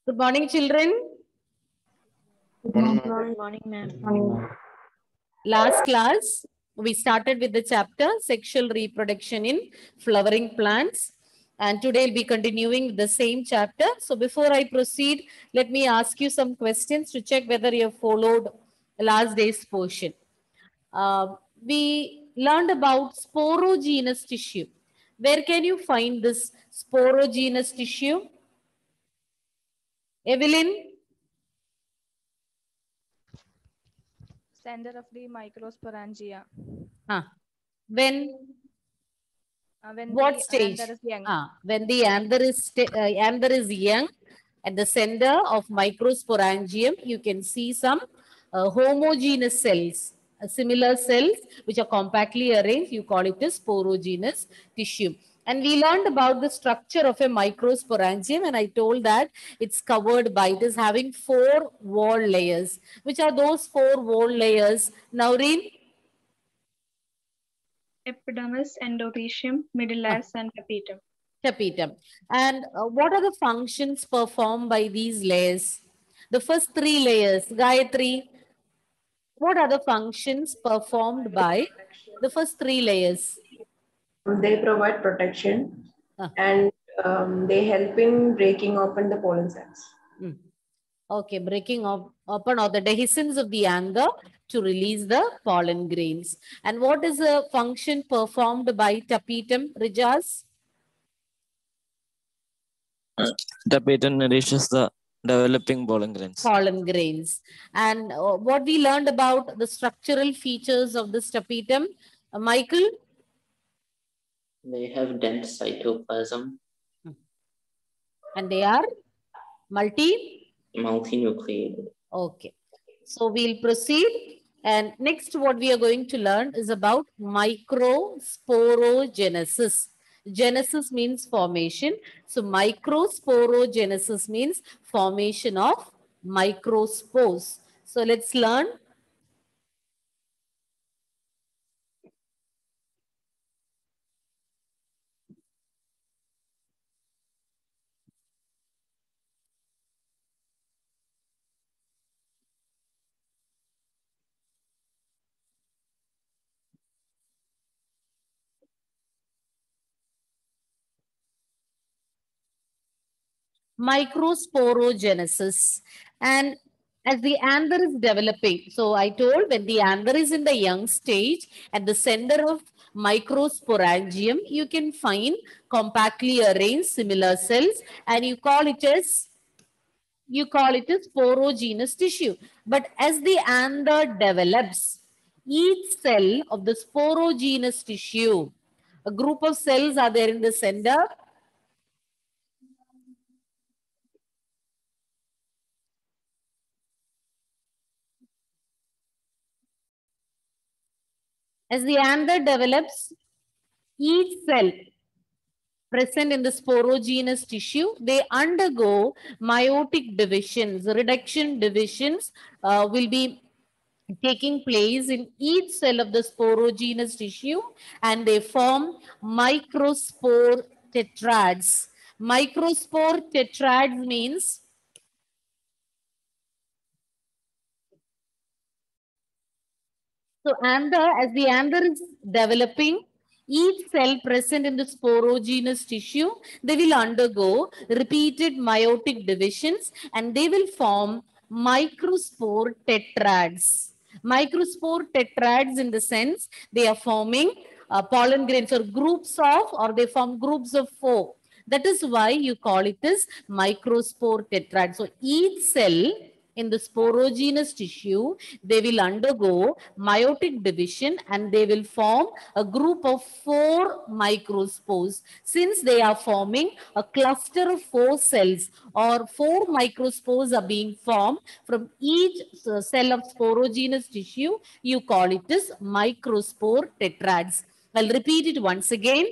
Good morning, children. Good morning, ma'am. Last class, we started with the chapter Sexual Reproduction in Flowering Plants. And today we'll be continuing with the same chapter. So before I proceed, let me ask you some questions to check whether you have followed last day's portion. We learned about sporogenous tissue. Where can you find this sporogenous tissue? Evelyn? Center of the microsporangia. When? When What the stage? anther is young. When the anther is young, at the center of microsporangium, you can see some homogeneous cells, similar cells which are compactly arranged. You call it as sporogenous tissue. And we learned about the structure of a microsporangium, and I told that it's covered by, it is having 4 wall layers. Which are those 4 wall layers? Naureen? Epidermis, endothecium, medullus, and tapetum. Tapetum. And what are the functions performed by these layers? The first 3 layers, Gayatri, what are the functions performed by the first 3 layers? They provide protection Ah. and they help in breaking open the pollen sacs. Okay, breaking open or the dehiscence of the anther to release the pollen grains. And what is the function performed by tapetum, Rijas? Tapetum nourishes the developing pollen grains. Pollen grains. And what we learned about the structural features of this tapetum, Michael? They have dense cytoplasm. And they are multinucleated. Okay. So we'll proceed. And next what we are going to learn is about microsporogenesis. Genesis means formation. So microsporogenesis means formation of microspores. So let's learn. Microsporogenesis. And as the anther is developing, so I told when the anther is in the young stage, at the center of microsporangium, you can find compactly arranged similar cells, and you call it as sporogenous tissue. But as the anther develops, each cell of the sporogenous tissue, a group of cells are there in the center. As the anther develops, each cell present in the sporogenous tissue, they undergo meiotic divisions. Reduction divisions will be taking place in each cell of the sporogenous tissue, and they form microspore tetrads. Microspore tetrads means so as the anther is developing, each cell present in the sporogenous tissue, they will undergo repeated meiotic divisions and they will form microspore tetrads. Microspore tetrads in the sense they are forming pollen grains or groups of, or they form groups of 4. That is why you call it as microspore tetrad. So each cell in the sporogenous tissue, they will undergo meiotic division and they will form a group of 4 microspores. Since they are forming a cluster of 4 cells or 4 microspores are being formed from each cell of sporogenous tissue, you call it as microspore tetrads. I'll repeat it once again.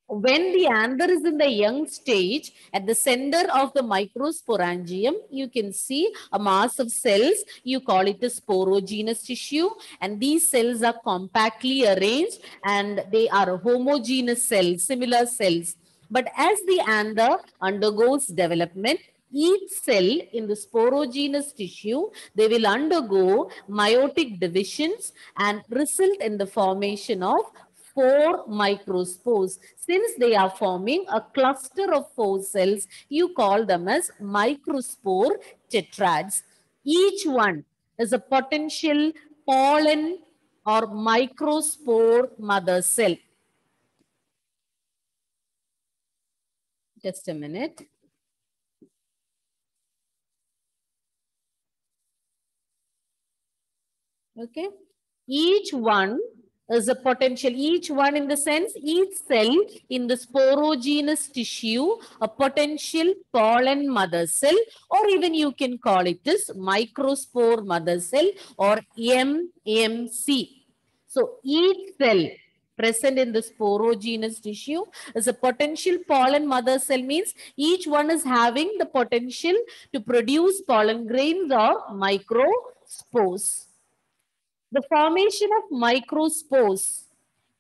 When the anther is in the young stage, at the center of the microsporangium, you can see a mass of cells. You call it a sporogenous tissue. And these cells are compactly arranged and they are homogeneous cells, similar cells. But as the anther undergoes development, each cell in the sporogenous tissue, they will undergo meiotic divisions and result in the formation of 4 microspores. Since they are forming a cluster of 4 cells, you call them as microspore tetrads. Each one is a potential pollen or microspore mother cell. Just a minute. Okay. Each one is a potential, each one in the sense, each cell in the sporogenous tissue, a potential pollen mother cell, or even you can call it as microspore mother cell or MMC. So each cell present in the sporogenous tissue is a potential pollen mother cell, means each one is having the potential to produce pollen grains or microspores. The formation of microspores,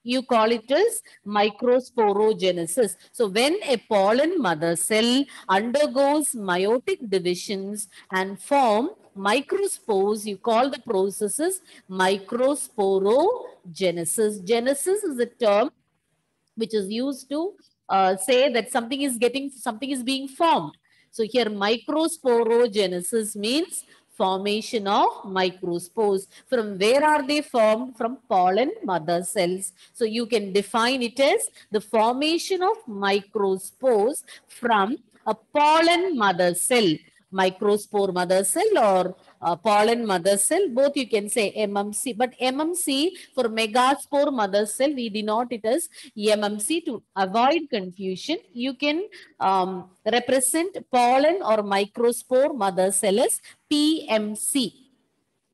you call it as microsporogenesis. So when a pollen mother cell undergoes meiotic divisions and form microspores, you call the processes microsporogenesis. Genesis is a term which is used to say that something is being formed. So here microsporogenesis means formation of microspores. From where are they formed? From pollen mother cells. So you can define it as the formation of microspores from a pollen mother cell. Microspore mother cell or pollen mother cell, both you can say MMC. But MMC for megaspore mother cell, we denote it as MMC to avoid confusion. You can represent pollen or microspore mother cell as PMC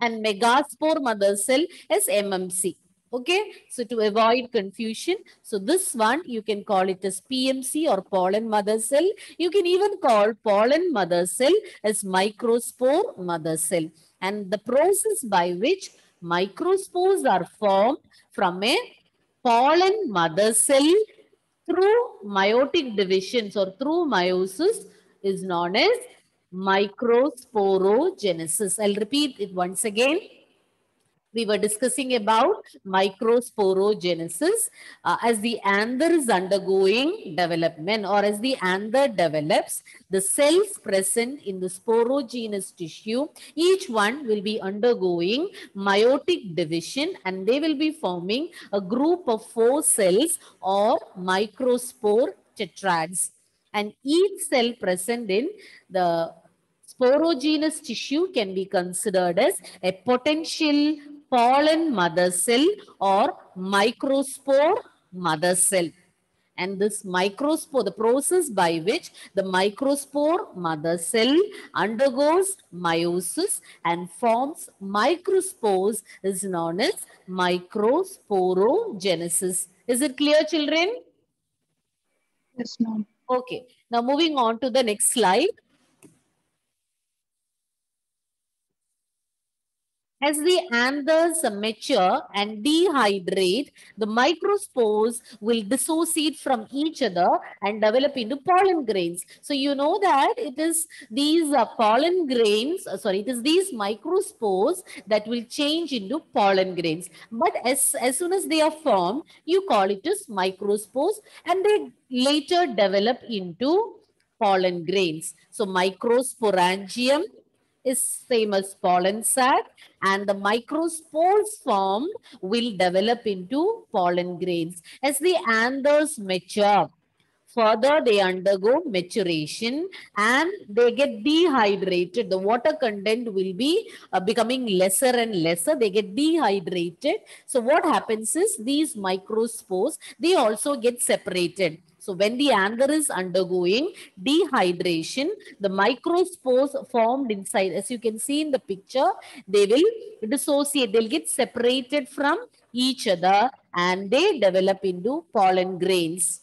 and megaspore mother cell as MMC. Okay, so to avoid confusion, so this one you can call it as PMC or pollen mother cell. You can even call pollen mother cell as microspore mother cell. And the process by which microspores are formed from a pollen mother cell through meiotic divisions or through meiosis is known as microsporogenesis. I'll repeat it once again. We were discussing about microsporogenesis as the anther is undergoing development, or as the anther develops, the cells present in the sporogenous tissue, each one will be undergoing meiotic division and they will be forming a group of 4 cells or microspore tetrads. And each cell present in the sporogenous tissue can be considered as a potential pollen mother cell or microspore mother cell. And this microspore, the process by which the microspore mother cell undergoes meiosis and forms microspores is known as microsporogenesis. Is it clear, children? Yes, ma'am. Okay. Now moving on to the next slide. As the anthers mature and dehydrate, the microspores will dissociate from each other and develop into pollen grains. So you know that it is these pollen grains, it is these microspores that will change into pollen grains. But as soon as they are formed, you call it as microspores and they later develop into pollen grains. So microsporangium is same as pollen sac, and the microspores formed will develop into pollen grains. As the anthers mature, further they undergo maturation and they get dehydrated. The water content will be becoming lesser and lesser. They get dehydrated. So what happens is these microspores, they also get separated. So when the anther is undergoing dehydration, the microspores formed inside, as you can see in the picture, they will dissociate, they'll get separated from each other and they develop into pollen grains.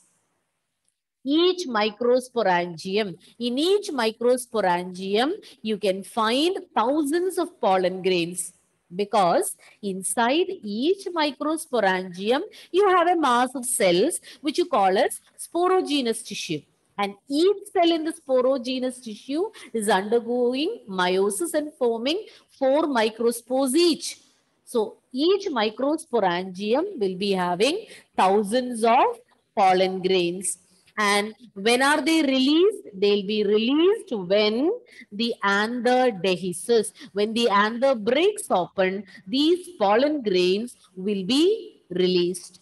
Each microsporangium, in each microsporangium, you can find thousands of pollen grains, because inside each microsporangium, you have a mass of cells which you call as sporogenous tissue. And each cell in the sporogenous tissue is undergoing meiosis and forming 4 microspores each. So each microsporangium will be having thousands of pollen grains. And when are they released? They'll be released when the anther dehisces. When the anther breaks open, these pollen grains will be released.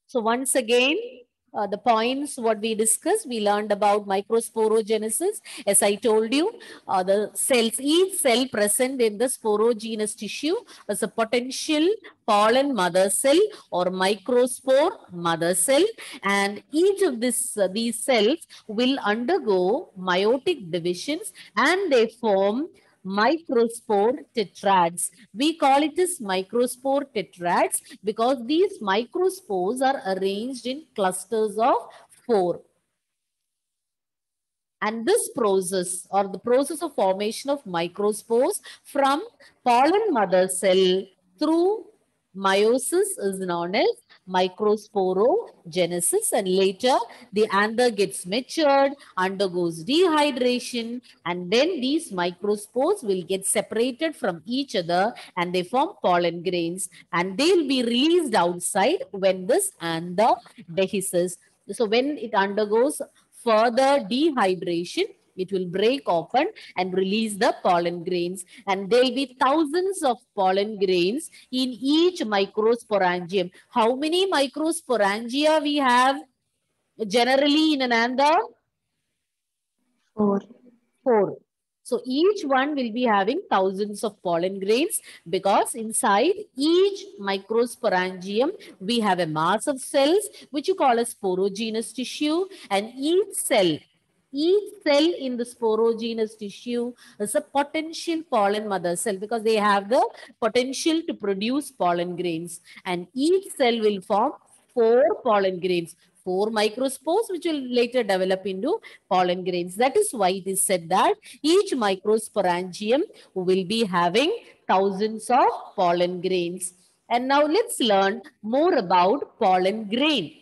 So once again, the points what we discussed, we learned about microsporogenesis. As I told you, the cells, each cell present in the sporogenous tissue is a potential pollen mother cell or microspore mother cell, and each of these cells will undergo meiotic divisions and they form microspore tetrads. We call it as microspore tetrads because these microspores are arranged in clusters of 4. And this process or the process of formation of microspores from pollen mother cell through meiosis is known as microsporogenesis, and later the anther gets matured, undergoes dehydration, and then these microspores will get separated from each other and they form pollen grains, and they'll be released outside when this anther dehisces. So when it undergoes further dehydration, it will break open and release the pollen grains, and there will be thousands of pollen grains in each microsporangium. How many microsporangia we have generally in an anther? 4. 4. So each one will be having thousands of pollen grains because inside each microsporangium we have a mass of cells which you call as sporogenous tissue, and each cell in the sporogenous tissue is a potential pollen mother cell because they have the potential to produce pollen grains, and each cell will form 4 pollen grains, 4 microspores which will later develop into pollen grains. That is why it is said that each microsporangium will be having thousands of pollen grains. And now let's learn more about pollen grain.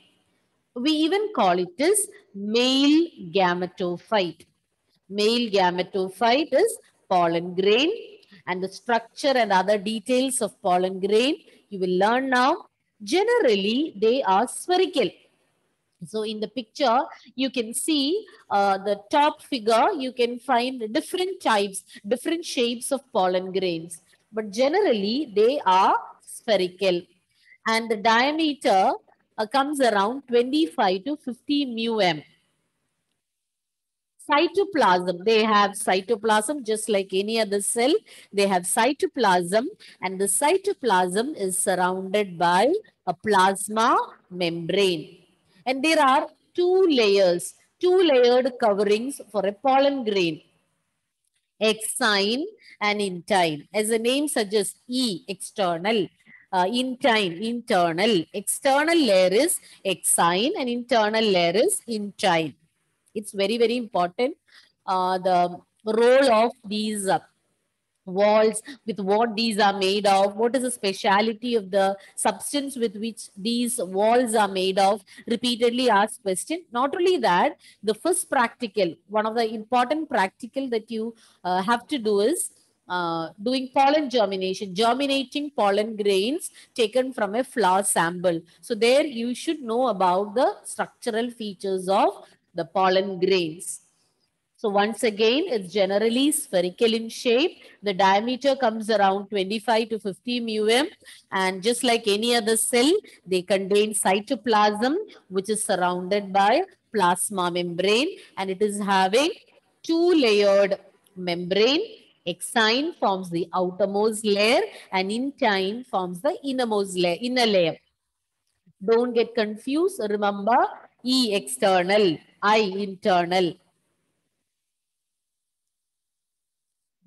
We even call it as male gametophyte. Male gametophyte is pollen grain, and the structure and other details of pollen grain you will learn now. Generally, they are spherical. So in the picture, you can see the top figure, you can find different types, different shapes of pollen grains. But generally, they are spherical. And the diameter comes around 25 to 50 μm. Cytoplasm, they have cytoplasm just like any other cell. They have cytoplasm, and the cytoplasm is surrounded by a plasma membrane. And there are 2 layers, 2 layered coverings for a pollen grain: exine and intine. As the name suggests, E, external, intine, internal. External layer is exine and internal layer is intine. It's very, very important. The role of these walls, with what these are made of, what is the speciality of the substance with which these walls are made of, repeatedly asked question. Not only that, the first practical, one of the important practical that you have to do is doing pollen germination, germinating pollen grains taken from a flower sample. So there you should know about the structural features of the pollen grains. So once again, it's generally spherical in shape. The diameter comes around 25 to 50 μm. And just like any other cell, they contain cytoplasm, which is surrounded by plasma membrane. And it is having 2-layered membrane. Exine forms the outermost layer and intine forms the innermost layer, inner layer. Don't get confused. Remember, E external, I internal.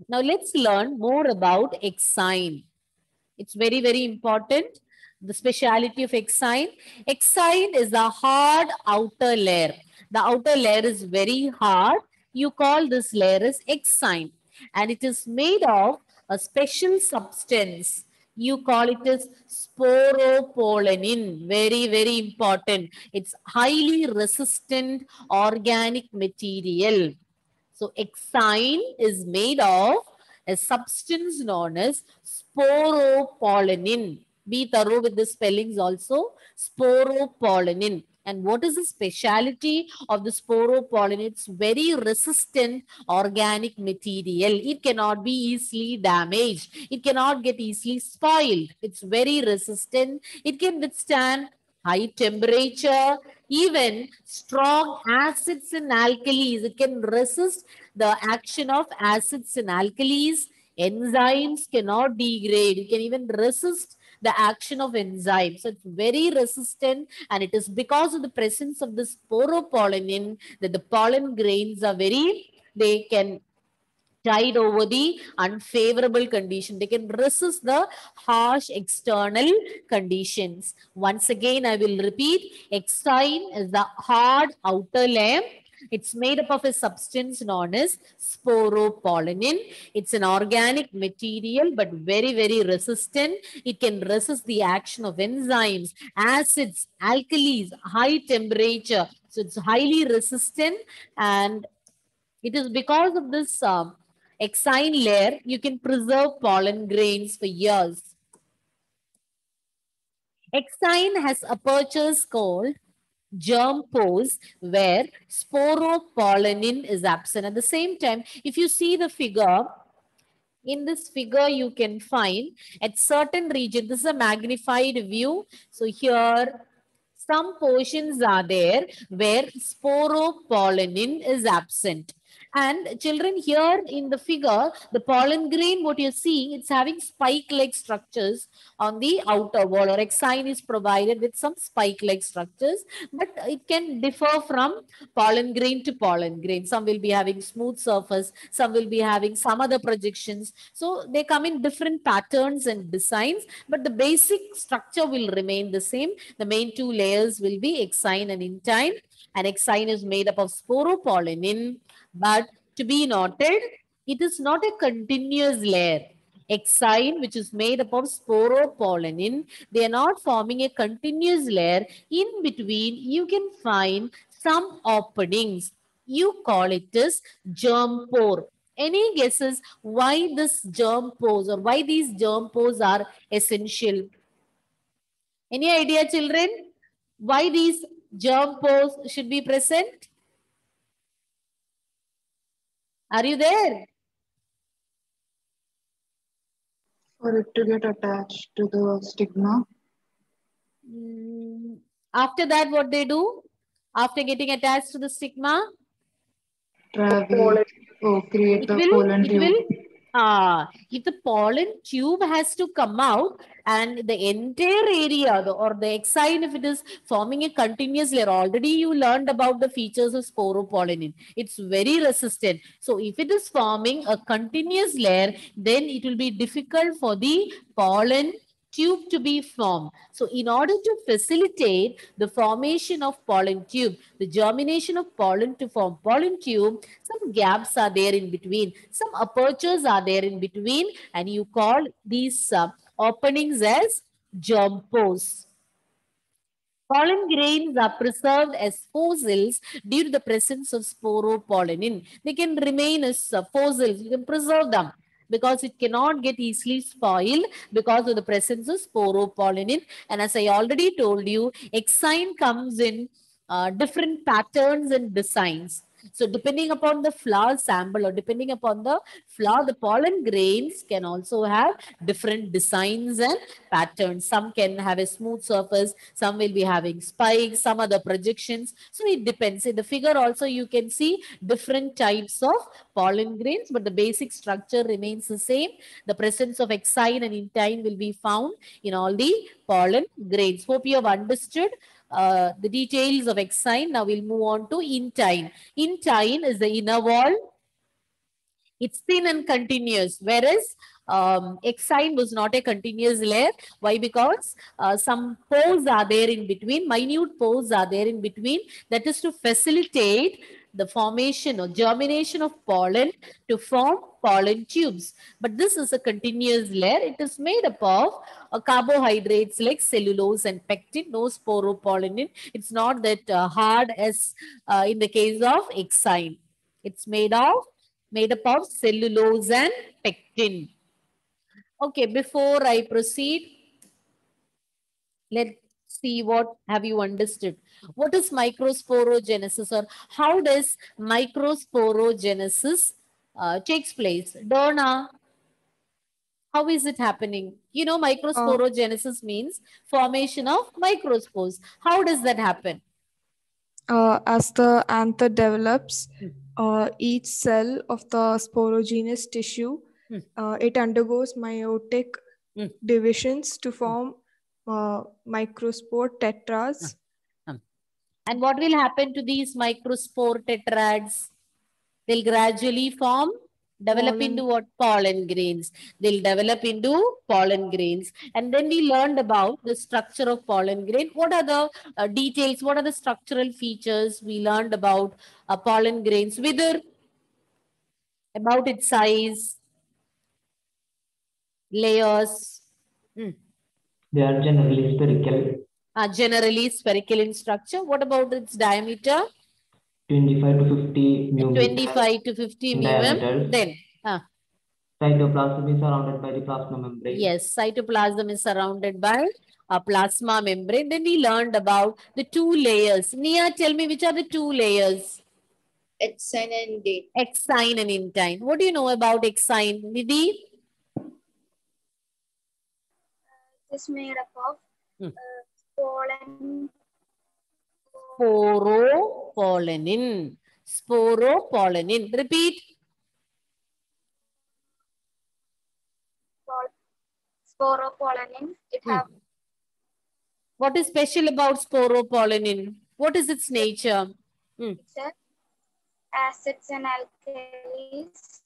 Now let's learn more about exine. It's very, very important. The speciality of exine. Exine is the hard outer layer. The outer layer is very hard. You call this layer as exine. And it is made of a special substance You call it as sporopollenin. Very, very important. It's highly resistant organic material. So exine is made of a substance known as sporopollenin. Be thorough with the spellings also. Sporopollenin. And what is the speciality of the sporopollen? It's very resistant organic material. It cannot be easily damaged. It cannot get easily spoiled. It's very resistant. It can withstand high temperature, even strong acids and alkalis. It can resist the action of acids and alkalis. Enzymes cannot degrade. It can even resist the action of enzymes. So it's very resistant, and it is because of the presence of this sporopollenin that the pollen grains are they can tide over the unfavorable condition. They can resist the harsh external conditions. Once again, I will repeat, exine is the hard outer layer. It's made up of a substance known as sporopollenin. It's an organic material, but very, very resistant. It can resist the action of enzymes, acids, alkalis, high temperature. So it's highly resistant, and it is because of this exine layer, you can preserve pollen grains for years. Exine has apertures called germ pores where sporopollenin is absent. At the same time, if you see the figure, in this figure, you can find at certain region, this is a magnified view. So here, some portions are there where sporopollenin is absent. And children, here in the figure, the pollen grain, what you're seeing, it's having spike-like structures on the outer wall, or exine is provided with some spike-like structures, but it can differ from pollen grain to pollen grain. Some will be having smooth surface, some will be having some other projections. So they come in different patterns and designs, but the basic structure will remain the same. The main two layers will be exine and intine. And exine is made up of sporopollenin, but to be noted, it is not a continuous layer. Exine, which is made up of sporopollenin, they are not forming a continuous layer. In between, you can find some openings. You call it as germ pore. Any guesses why this germ pores or why these germ pores are essential? Any idea, children? Why these germ pores should be present? Are you there? For it to get attached to the stigma. After that, what they do? After getting attached to the stigma? Travel. Create the pollen tube. If the pollen tube has to come out and the entire area or the exine, if it is forming a continuous layer, already you learned about the features of sporopollenin. It's very resistant. So if it is forming a continuous layer, then it will be difficult for the pollen tube to be formed. So in order to facilitate the formation of pollen tube, the germination of pollen to form pollen tube, some gaps are there in between, some apertures are there in between, and you call these openings as germ pores. Pollen grains are preserved as fossils due to the presence of sporopollenin. They can remain as fossils, you can preserve them, because it cannot get easily spoiled because of the presence of sporopollenin. And as I already told you, exine comes in different patterns and designs. So depending upon the flower sample or depending upon the flower, the pollen grains can also have different designs and patterns. Some can have a smooth surface, some will be having spikes, some other projections. So it depends. In the figure also you can see different types of pollen grains, but the basic structure remains the same. The presence of exine and intine will be found in all the pollen grains. Hope you have understood the details of exine. Now we'll move on to intine. Intine is the inner wall. It's thin and continuous, whereas exine was not a continuous layer. Why? Because some pores are there in between, minute pores are there in between. That is to facilitate the formation or germination of pollen to form pollen tubes. But this is a continuous layer. It is made up of carbohydrates like cellulose and pectin, no sporopollenin. It's not that hard as in the case of exine. It's made up of cellulose and pectin. Okay, before I proceed, let's see what have you understood. What is microsporogenesis, or how does microsporogenesis takes place? Donna, how is it happening? You know, microsporogenesis means formation of microspores. How does that happen? As the anther develops, each cell of the sporogenous tissue, it undergoes meiotic divisions to form microspore tetras. And what will happen to these microspore tetrads? They'll gradually form, develop into what? Pollen grains. They'll develop into pollen grains. And then we learned about the structure of pollen grain. What are the details? What are the structural features we learned about pollen grains? Whether about its size, layers. They are generally spherical. Generally spherical in structure. What about its diameter? 25 to 50 mm. 25 to 50 mm. Then, cytoplasm is surrounded by the plasma membrane. yes, cytoplasm is surrounded by a plasma membrane. Then we learned about the two layers. Nia, tell me, which are the two layers? Exine and intine. Exine and intine. What do you know about exine, Nidhi? It's made up of pollen. Sporopollenin. Sporopollenin. Repeat. Sporopollenin. It have. What is special about sporopollenin? What is its nature? Acids and alkalis.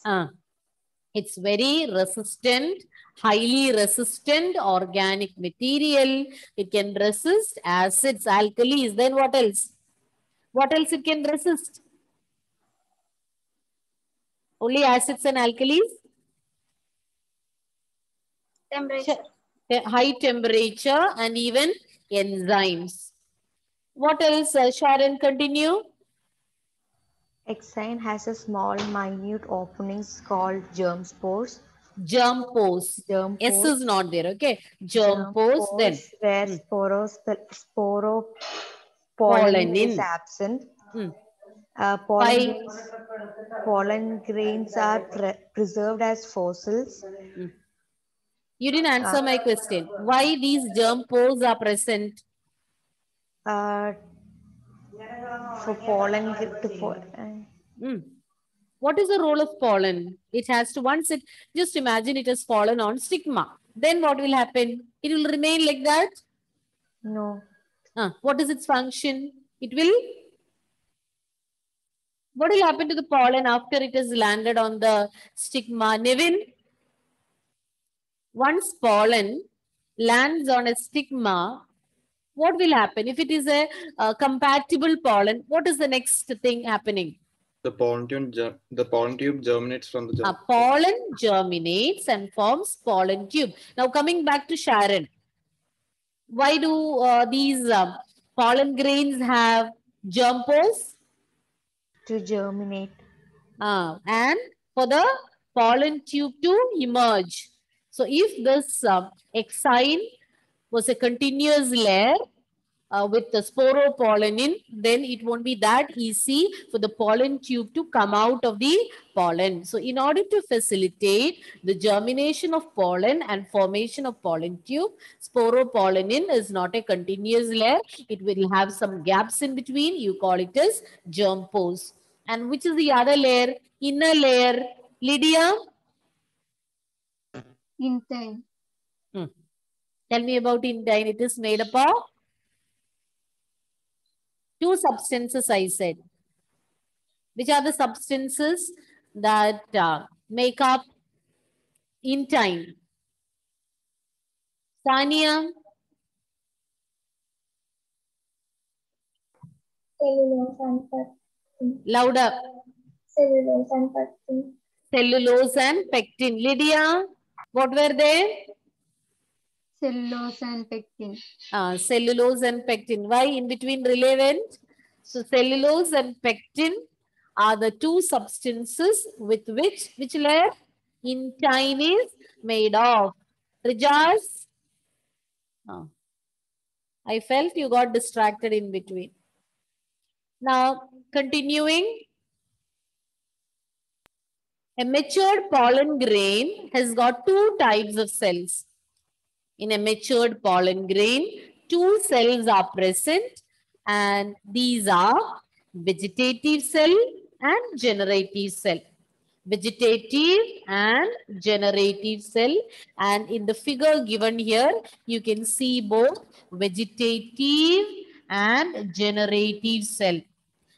It's very resistant, highly resistant organic material. It can resist acids, alkalis. Then what else? What else it can resist? Only acids and alkalis? Temperature. High temperature and even enzymes. What else, Sharon? Continue. Exine has a small, minute openings called germ spores. Germ pores. S is not there, okay? Germ pores, then. Where sporopollenin is absent. Pollen grains are preserved as fossils. You didn't answer my question. Why these germ pores are present? For pollen What is the role of pollen? It has to, once it, just imagine it has fallen on stigma. Then what will happen? It will remain like that? No. What is its function? It will, what will happen to the pollen after it has landed on the stigma? Nevin? Once pollen lands on a stigma, what will happen? If it is a compatible pollen, what is the next thing happening? The pollen tube germinates from the germ. Pollen germinates and forms pollen tube. Now coming back to Sharon. Why do these pollen grains have germ pores? To germinate. And for the pollen tube to emerge. So if this exine was a continuous layer with the sporopollenin, then it won't be that easy for the pollen tube to come out of the pollen. So in order to facilitate the germination of pollen and formation of pollen tube, sporopollenin is not a continuous layer. It will have some gaps in between. You call it as germ pores. And which is the other layer? Inner layer. Lydia? Intine. Tell me about intine. It is made up of two substances, I said. Which are the substances that make up intine? Sania? Cellulose and peptide. Louder. Cellulose and pectin. Cellulose and pectin. Lydia, what were they? Cellulose and pectin. Cellulose and pectin. Why in between relevant? So cellulose and pectin are the two substances with which layer intine is made of. Rijas? I felt you got distracted in between. Now, continuing. A matured pollen grain has got two types of cells. In a matured pollen grain, two cells are present, and these are vegetative cell and generative cell. Vegetative and generative cell, and in the figure given here, you can see both vegetative and generative cell.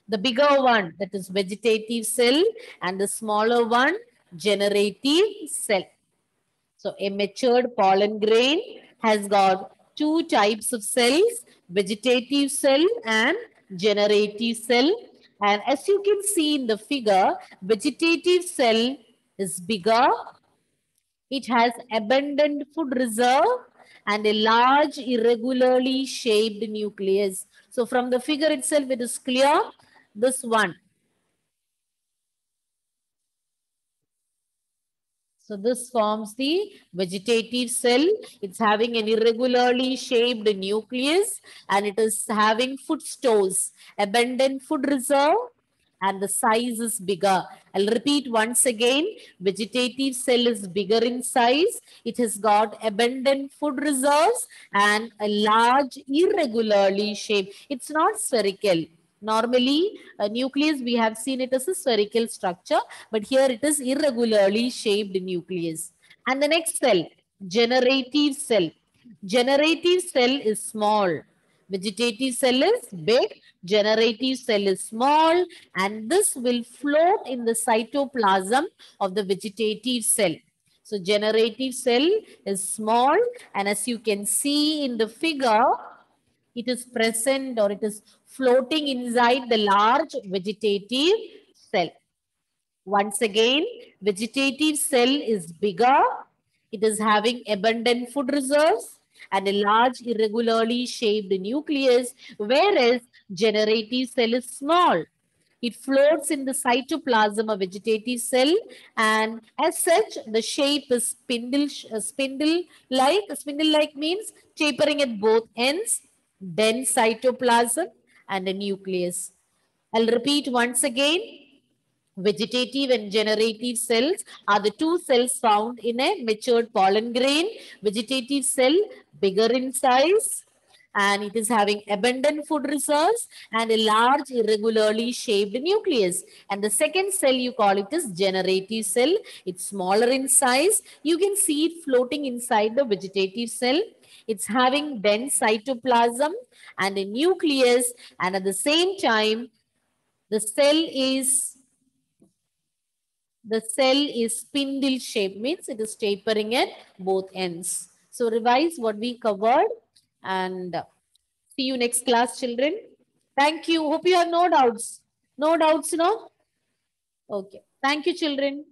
The bigger one, that is vegetative cell, and the smaller one, generative cell. So a matured pollen grain has got two types of cells, vegetative cell and generative cell. And as you can see in the figure, vegetative cell is bigger. It has abundant food reserve and a large irregularly shaped nucleus. So from the figure itself, it is clear. This one. So this forms the vegetative cell. It's having an irregularly shaped nucleus and it is having food stores, abundant food reserve, and the size is bigger. I'll repeat once again. Vegetative cell is bigger in size. It has got abundant food reserves and a large irregularly shaped. It's not spherical. Normally, a nucleus, we have seen it as a spherical structure, but here it is irregularly shaped nucleus. And the next cell, generative cell. Generative cell is small. Vegetative cell is big, generative cell is small, and this will float in the cytoplasm of the vegetative cell. So generative cell is small, and as you can see in the figure, it is present or it is floating inside the large vegetative cell. Once again, vegetative cell is bigger. It is having abundant food reserves and a large irregularly shaped nucleus, whereas generative cell is small. It floats in the cytoplasm of vegetative cell, and as such, the shape is spindle-like. Spindle-like means tapering at both ends, dense cytoplasm, and a nucleus. I'll repeat once again. Vegetative and generative cells are the two cells found in a matured pollen grain. Vegetative cell, bigger in size, and it is having abundant food reserves and a large irregularly shaped nucleus. And the second cell, you call it as generative cell. It's smaller in size. You can see it floating inside the vegetative cell. It's having dense cytoplasm and a nucleus, and at the same time, the cell is spindle shaped, means it is tapering at both ends. So revise what we covered and see you next class, children. Thank you. Hope you have no doubts. No doubts, no? Okay. Thank you, children.